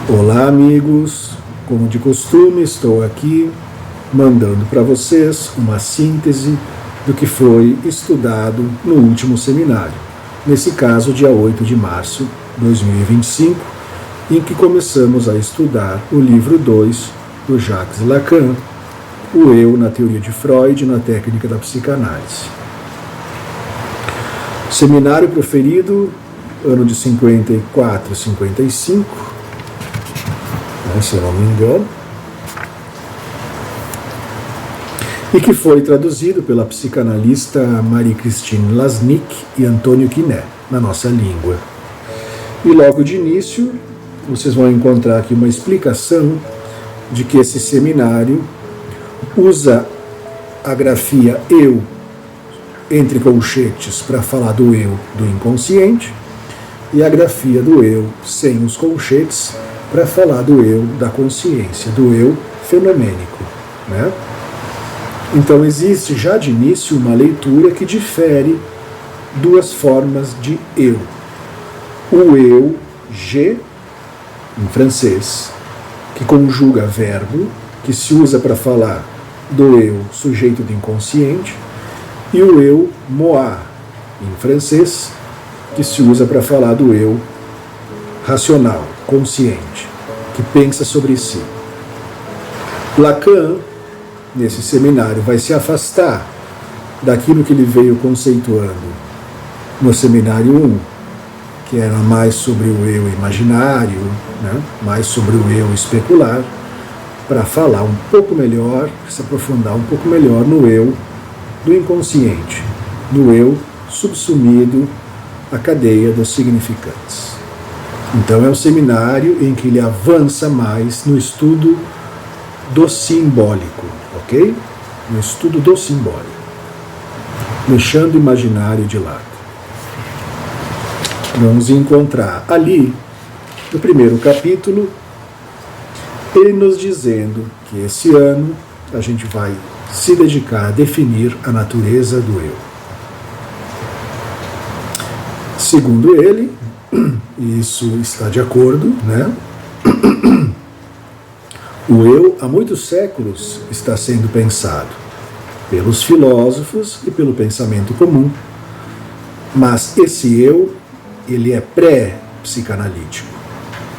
Olá, amigos! Como de costume, estou aqui mandando para vocês uma síntese do que foi estudado no último seminário, nesse caso, dia 8 de março de 2025, em que começamos a estudar o livro 2 do Jacques Lacan, O Eu na Teoria de Freud e na Técnica da Psicanálise. Seminário proferido, ano de 54 e 55, se eu não me engano, e que foi traduzido pela psicanalista Marie-Christine Lasnik e Antônio Quiné, na nossa língua. E logo de início, vocês vão encontrar aqui uma explicação de que esse seminário usa a grafia eu, entre colchetes, para falar do eu do inconsciente, e a grafia do eu, sem os colchetes, para falar do eu da consciência, do eu fenomênico, né? Então existe já de início uma leitura que difere duas formas de eu. O eu, je, em francês, que conjuga verbo, que se usa para falar do eu sujeito do inconsciente, e o eu, moi, em francês, que se usa para falar do eu racional, consciente, que pensa sobre si. Lacan, nesse seminário, vai se afastar daquilo que ele veio conceituando no seminário 1, que era mais sobre o eu imaginário, né? Mais sobre o eu especular, para falar um pouco melhor, se aprofundar um pouco melhor no eu do inconsciente, no eu subsumido à cadeia dos significantes. Então é um seminário em que ele avança mais no estudo do simbólico, ok? No estudo do simbólico, deixando o imaginário de lado. Vamos encontrar ali, no primeiro capítulo, ele nos dizendo que esse ano a gente vai se dedicar a definir a natureza do eu. Segundo ele, e isso está de acordo, né? O eu, há muitos séculos, está sendo pensado pelos filósofos e pelo pensamento comum, mas esse eu, ele é pré-psicanalítico,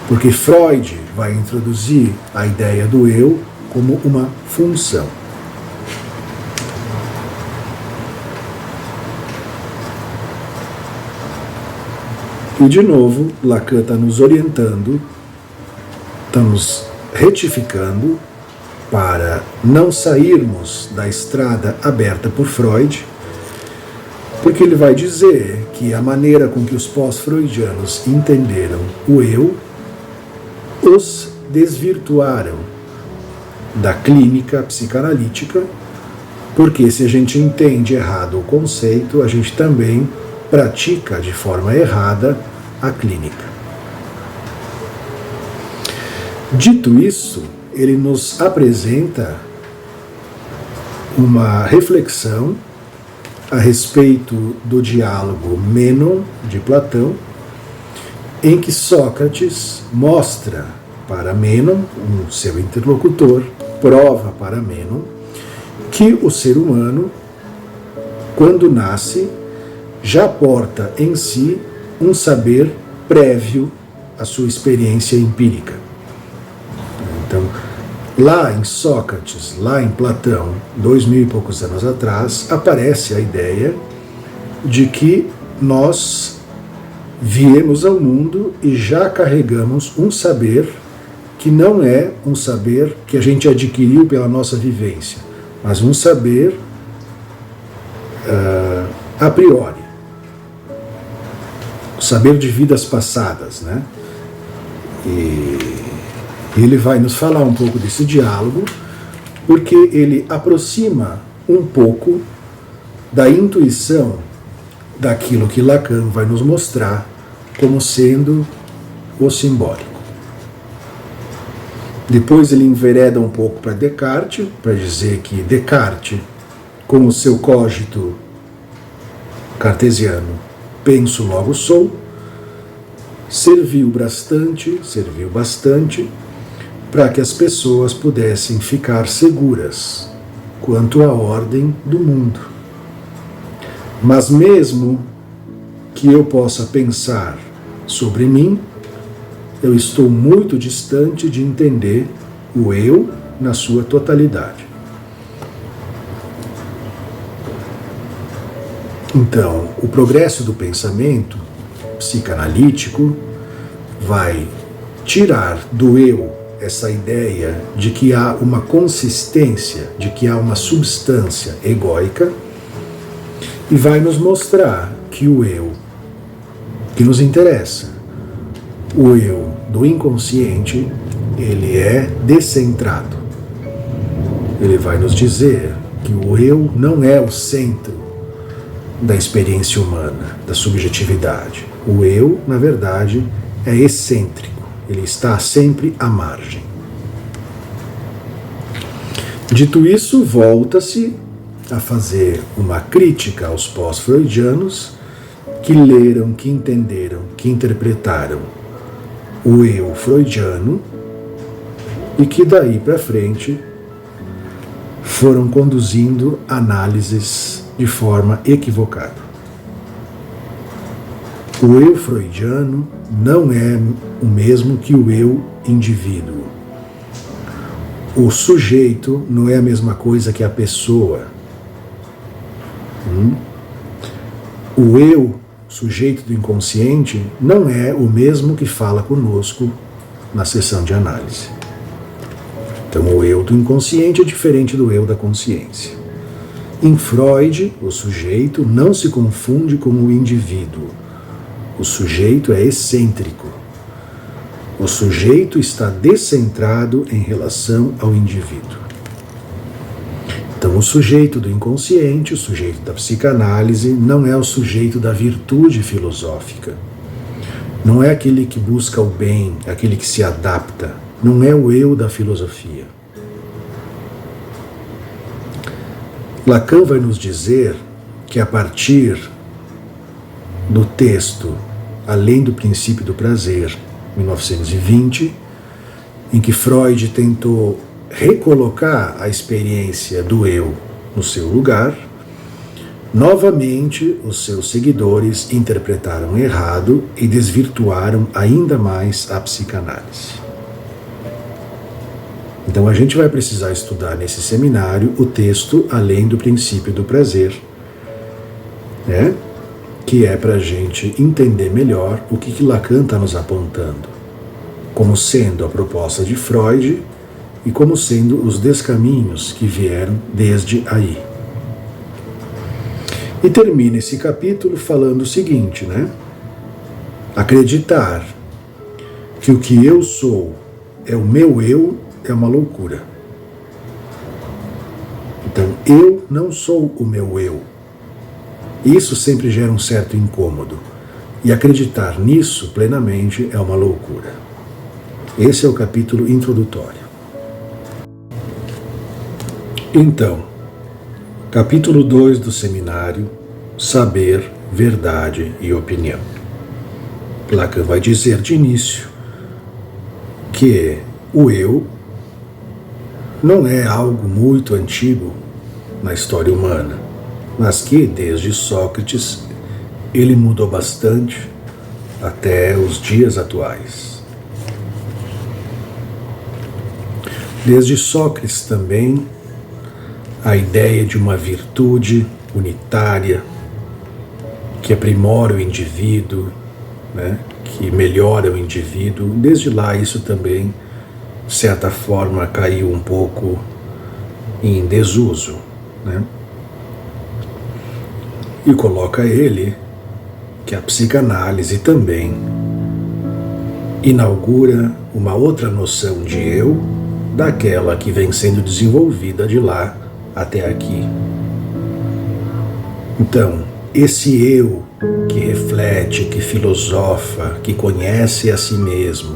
porque Freud vai introduzir a ideia do eu como uma função. E, de novo, Lacan está nos orientando, está nos retificando para não sairmos da estrada aberta por Freud, porque ele vai dizer que a maneira com que os pós-freudianos entenderam o eu os desvirtuaram da clínica psicanalítica, porque se a gente entende errado o conceito, a gente também pratica de forma errada a clínica. Dito isso, ele nos apresenta uma reflexão a respeito do diálogo Mênon de Platão, em que Sócrates mostra para Mênon, seu interlocutor, prova para Mênon, que o ser humano, quando nasce, já porta em si um saber prévio à sua experiência empírica. Então, lá em Sócrates, lá em Platão, 2000 e poucos anos atrás, aparece a ideia de que nós viemos ao mundo e já carregamos um saber que não é um saber que a gente adquiriu pela nossa vivência, mas um saber a priori. O saber de vidas passadas, né? E ele vai nos falar um pouco desse diálogo, porque ele aproxima um pouco da intuição daquilo que Lacan vai nos mostrar como sendo o simbólico. Depois ele envereda um pouco para Descartes, para dizer que Descartes, com o seu cogito cartesiano, penso, logo sou, serviu bastante para que as pessoas pudessem ficar seguras quanto à ordem do mundo. Mas mesmo que eu possa pensar sobre mim, eu estou muito distante de entender o eu na sua totalidade. Então, o progresso do pensamento psicanalítico vai tirar do eu essa ideia de que há uma consistência, de que há uma substância egóica, e vai nos mostrar que o eu que nos interessa, o eu do inconsciente, ele é descentrado. Ele vai nos dizer que o eu não é o centro da experiência humana, da subjetividade. O eu, na verdade, é excêntrico. Ele está sempre à margem. Dito isso, volta-se a fazer uma crítica aos pós-freudianos que leram, que entenderam, que interpretaram o eu freudiano e que daí para frente foram conduzindo análises de forma equivocada. O eu freudiano não é o mesmo que o eu indivíduo. O sujeito não é a mesma coisa que a pessoa. O eu, sujeito do inconsciente, não é o mesmo que fala conosco na sessão de análise. Então, o eu do inconsciente é diferente do eu da consciência. Em Freud, o sujeito não se confunde com o indivíduo. O sujeito é excêntrico. O sujeito está descentrado em relação ao indivíduo. Então, o sujeito do inconsciente, o sujeito da psicanálise, não é o sujeito da virtude filosófica. Não é aquele que busca o bem, aquele que se adapta. Não é o eu da filosofia. Lacan vai nos dizer que a partir do texto Além do Princípio do Prazer, 1920, em que Freud tentou recolocar a experiência do eu no seu lugar, novamente os seus seguidores interpretaram errado e desvirtuaram ainda mais a psicanálise. Então a gente vai precisar estudar nesse seminário o texto Além do Princípio do Prazer, né? Que é para a gente entender melhor o que Lacan está nos apontando, como sendo a proposta de Freud e como sendo os descaminhos que vieram desde aí. E termina esse capítulo falando o seguinte, né? Acreditar que o que eu sou é o meu eu é uma loucura. Então, eu não sou o meu eu. Isso sempre gera um certo incômodo. E acreditar nisso plenamente é uma loucura. Esse é o capítulo introdutório. Então, capítulo 2 do seminário, Saber, Verdade e Opinião. Lacan vai dizer de início que o eu não é algo muito antigo na história humana, mas que, desde Sócrates, ele mudou bastante até os dias atuais. Desde Sócrates também, a ideia de uma virtude unitária, que aprimora o indivíduo, né, que melhora o indivíduo, desde lá isso também, de certa forma, caiu um pouco em desuso, né? E coloca ele que a psicanálise também inaugura uma outra noção de eu, daquela que vem sendo desenvolvida de lá até aqui. Então, esse eu que reflete, que filosofa, que conhece a si mesmo,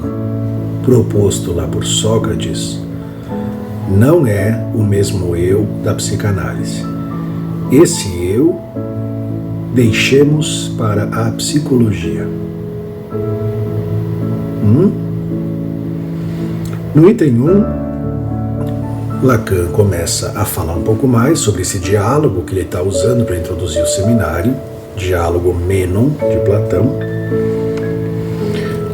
proposto lá por Sócrates, não é o mesmo eu da psicanálise. Esse eu deixemos para a psicologia. No item 1, Lacan começa a falar um pouco mais sobre esse diálogo que ele está usando para introduzir o seminário, diálogo Mênon de Platão,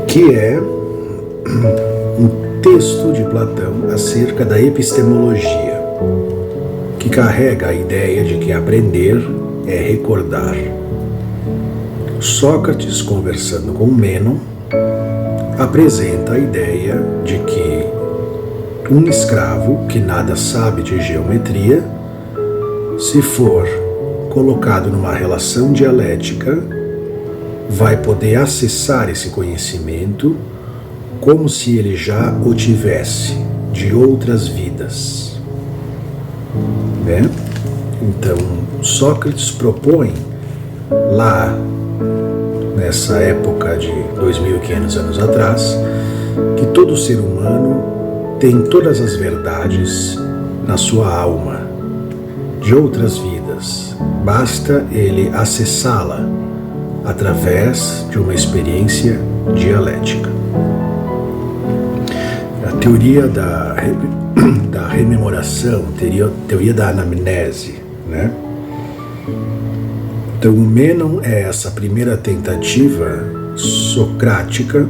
que é um texto de Platão acerca da epistemologia, que carrega a ideia de que aprender é recordar. Sócrates, conversando com Mênon, apresenta a ideia de que um escravo que nada sabe de geometria, se for colocado numa relação dialética, vai poder acessar esse conhecimento como se ele já o tivesse de outras vidas. Né? Então, Sócrates propõe lá, nessa época de 2.500 anos atrás, que todo ser humano tem todas as verdades na sua alma, de outras vidas. Basta ele acessá-la através de uma experiência dialética. A teoria da rememoração, teoria da anamnese, né? Então, o Mênon é essa primeira tentativa socrática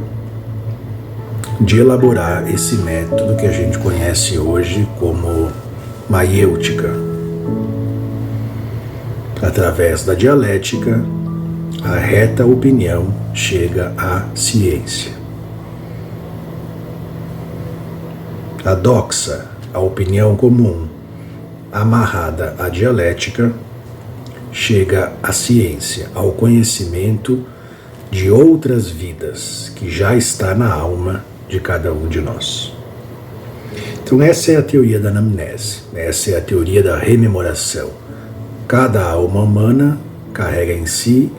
de elaborar esse método que a gente conhece hoje como maiêutica. Através da dialética, a reta opinião chega à ciência. A doxa, a opinião comum, amarrada à dialética, chega à ciência, ao conhecimento de outras vidas que já está na alma de cada um de nós. Então essa é a teoria da anamnese, essa é a teoria da rememoração. Cada alma humana carrega em si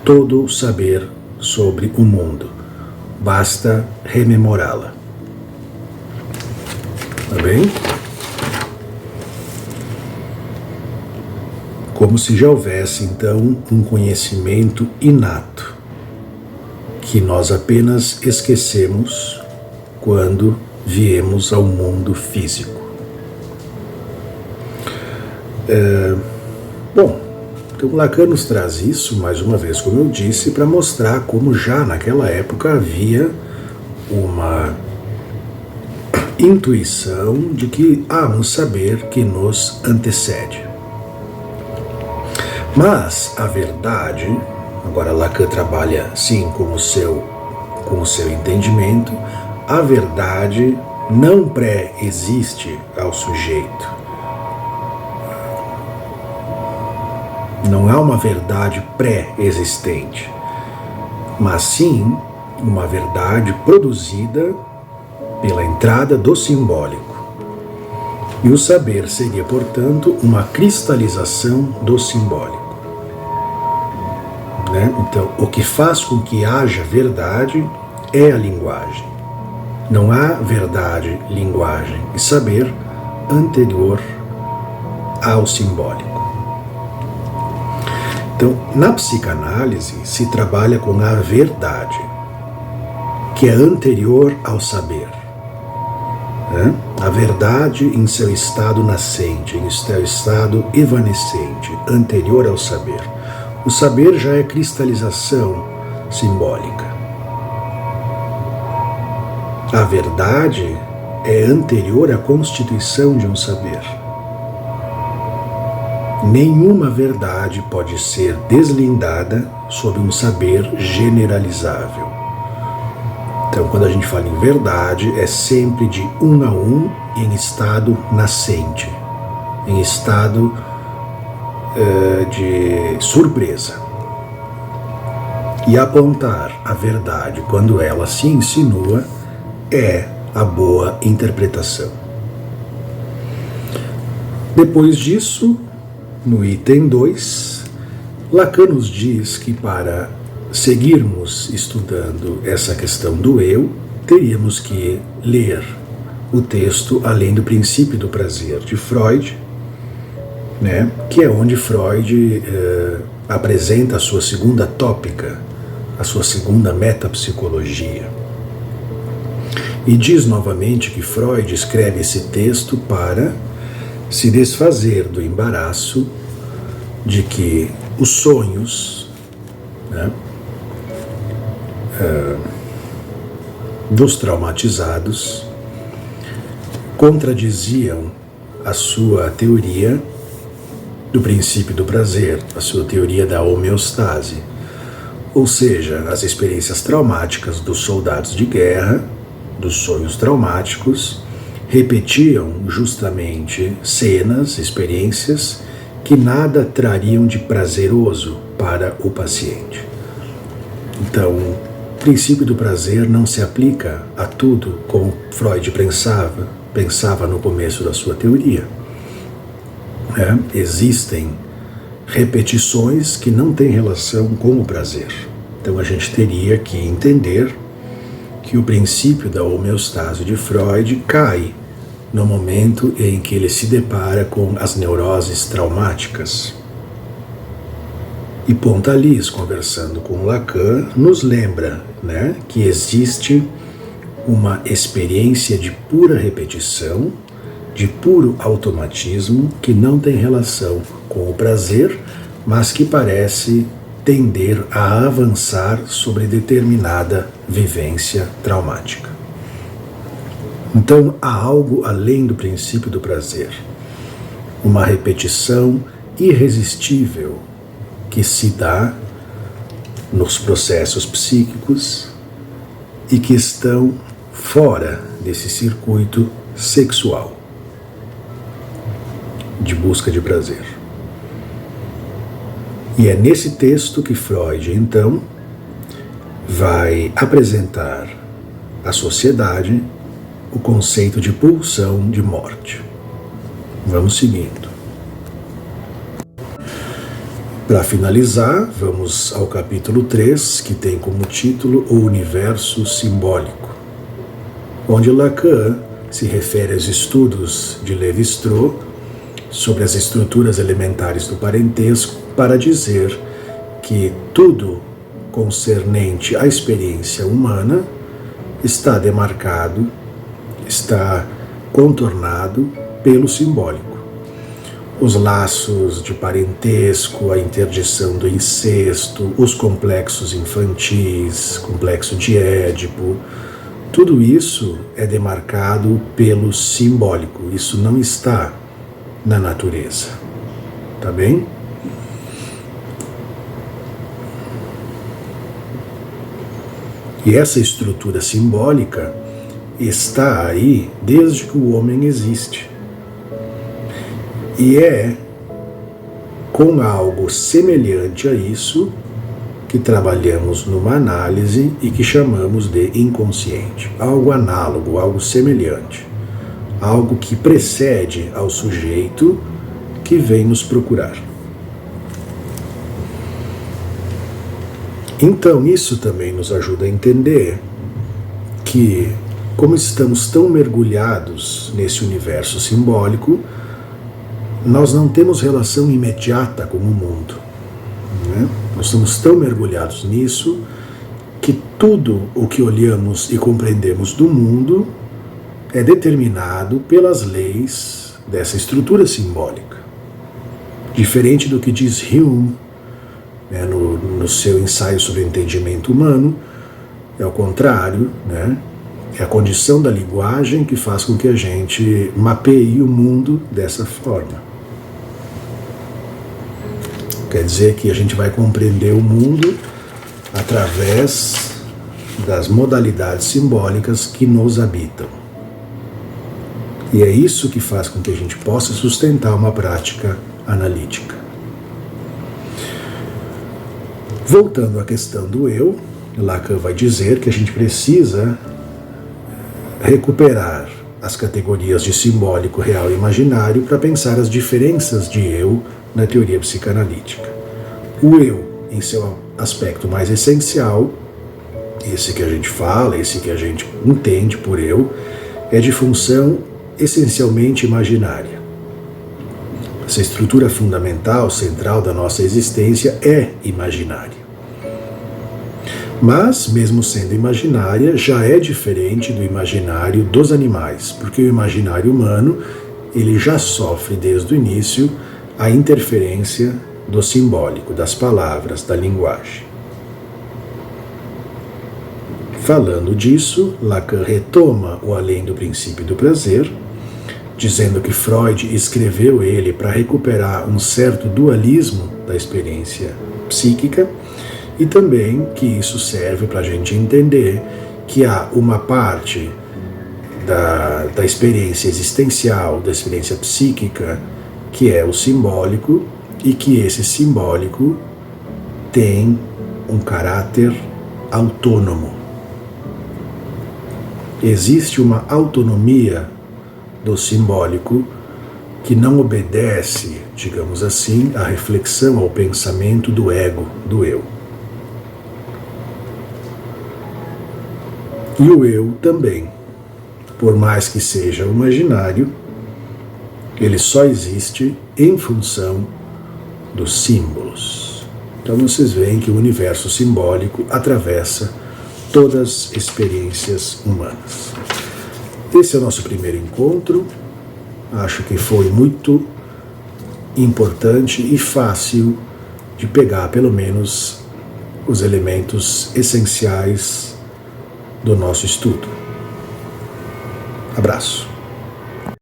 todo o saber sobre o mundo, basta rememorá-la. Tá bem? Como se já houvesse, então, um conhecimento inato, que nós apenas esquecemos quando viemos ao mundo físico. Bom, então Lacan nos traz isso, mais uma vez, como eu disse, para mostrar como já naquela época havia uma intuição de que há um saber que nos antecede. Mas a verdade, agora Lacan trabalha sim com o seu entendimento, a verdade não pré-existe ao sujeito. Não há uma verdade pré-existente, mas sim uma verdade produzida pela entrada do simbólico. E o saber seria, portanto, uma cristalização do simbólico. Né? Então, o que faz com que haja verdade é a linguagem. Não há verdade, linguagem e saber anterior ao simbólico. Então, na psicanálise se trabalha com a verdade, que é anterior ao saber. Né? A verdade em seu estado nascente, em seu estado evanescente, anterior ao saber. O saber já é cristalização simbólica. A verdade é anterior à constituição de um saber. Nenhuma verdade pode ser deslindada sob um saber generalizável. Então, quando a gente fala em verdade, é sempre de um a um em estado nascente, em estado de surpresa. E apontar a verdade quando ela se insinua é a boa interpretação. Depois disso, no item 2, Lacan nos diz que para seguirmos estudando essa questão do eu, teríamos que ler o texto Além do Princípio do Prazer, de Freud, né, que é onde Freud apresenta a sua segunda tópica, a sua segunda metapsicologia. E diz novamente que Freud escreve esse texto para se desfazer do embaraço de que os sonhos, né, dos traumatizados contradiziam a sua teoria do princípio do prazer, a sua teoria da homeostase, ou seja, as experiências traumáticas dos soldados de guerra, dos sonhos traumáticos, repetiam justamente cenas, experiências que nada trariam de prazeroso para o paciente. Então, o princípio do prazer não se aplica a tudo como Freud pensava no começo da sua teoria. Existem repetições que não têm relação com o prazer. Então a gente teria que entender que o princípio da homeostase de Freud cai no momento em que ele se depara com as neuroses traumáticas. E Pontalis, conversando com Lacan, nos lembra, né, que existe uma experiência de pura repetição, de puro automatismo, que não tem relação com o prazer, mas que parece tender a avançar sobre determinada vivência traumática. Então, há algo além do princípio do prazer, uma repetição irresistível que se dá nos processos psíquicos e que estão fora desse circuito sexual de busca de prazer. E é nesse texto que Freud, então, vai apresentar à sociedade o conceito de pulsão de morte. Vamos seguindo. Para finalizar, vamos ao capítulo 3, que tem como título O Universo Simbólico, onde Lacan se refere aos estudos de Lévi-Strauss sobre as estruturas elementares do parentesco para dizer que tudo concernente à experiência humana está demarcado, está contornado pelo simbólico. Os laços de parentesco, a interdição do incesto, os complexos infantis, complexo de Édipo, tudo isso é demarcado pelo simbólico. Isso não está na natureza. Tá bem? E essa estrutura simbólica está aí desde que o homem existe. E é com algo semelhante a isso que trabalhamos numa análise e que chamamos de inconsciente. Algo análogo, algo semelhante. Algo que precede ao sujeito que vem nos procurar. Então, isso também nos ajuda a entender que, como estamos tão mergulhados nesse universo simbólico, nós não temos relação imediata com o mundo, né? Nós estamos tão mergulhados nisso que tudo o que olhamos e compreendemos do mundo é determinado pelas leis dessa estrutura simbólica. Diferente do que diz Hume, né, no seu ensaio sobre o entendimento humano, é o contrário, né? É a condição da linguagem que faz com que a gente mapeie o mundo dessa forma. Quer dizer que a gente vai compreender o mundo através das modalidades simbólicas que nos habitam. E é isso que faz com que a gente possa sustentar uma prática analítica. Voltando à questão do eu, Lacan vai dizer que a gente precisa recuperar as categorias de simbólico, real e imaginário para pensar as diferenças de eu na teoria psicanalítica. O eu, em seu aspecto mais essencial, esse que a gente fala, esse que a gente entende por eu, é de função essencialmente imaginária. Essa estrutura fundamental, central da nossa existência é imaginária. Mas, mesmo sendo imaginária, já é diferente do imaginário dos animais, porque o imaginário humano ele já sofre desde o início a interferência do simbólico, das palavras, da linguagem. Falando disso, Lacan retoma o Além do Princípio do Prazer, dizendo que Freud escreveu ele para recuperar um certo dualismo da experiência psíquica e também que isso serve para a gente entender que há uma parte da experiência existencial, da experiência psíquica, que é o simbólico, e que esse simbólico tem um caráter autônomo. Existe uma autonomia do simbólico que não obedece, digamos assim, à reflexão, ao pensamento do ego, do eu. E o eu também, por mais que seja imaginário, ele só existe em função dos símbolos. Então vocês veem que o universo simbólico atravessa todas as experiências humanas. Esse é o nosso primeiro encontro. Acho que foi muito importante e fácil de pegar, pelo menos, os elementos essenciais do nosso estudo. Abraço.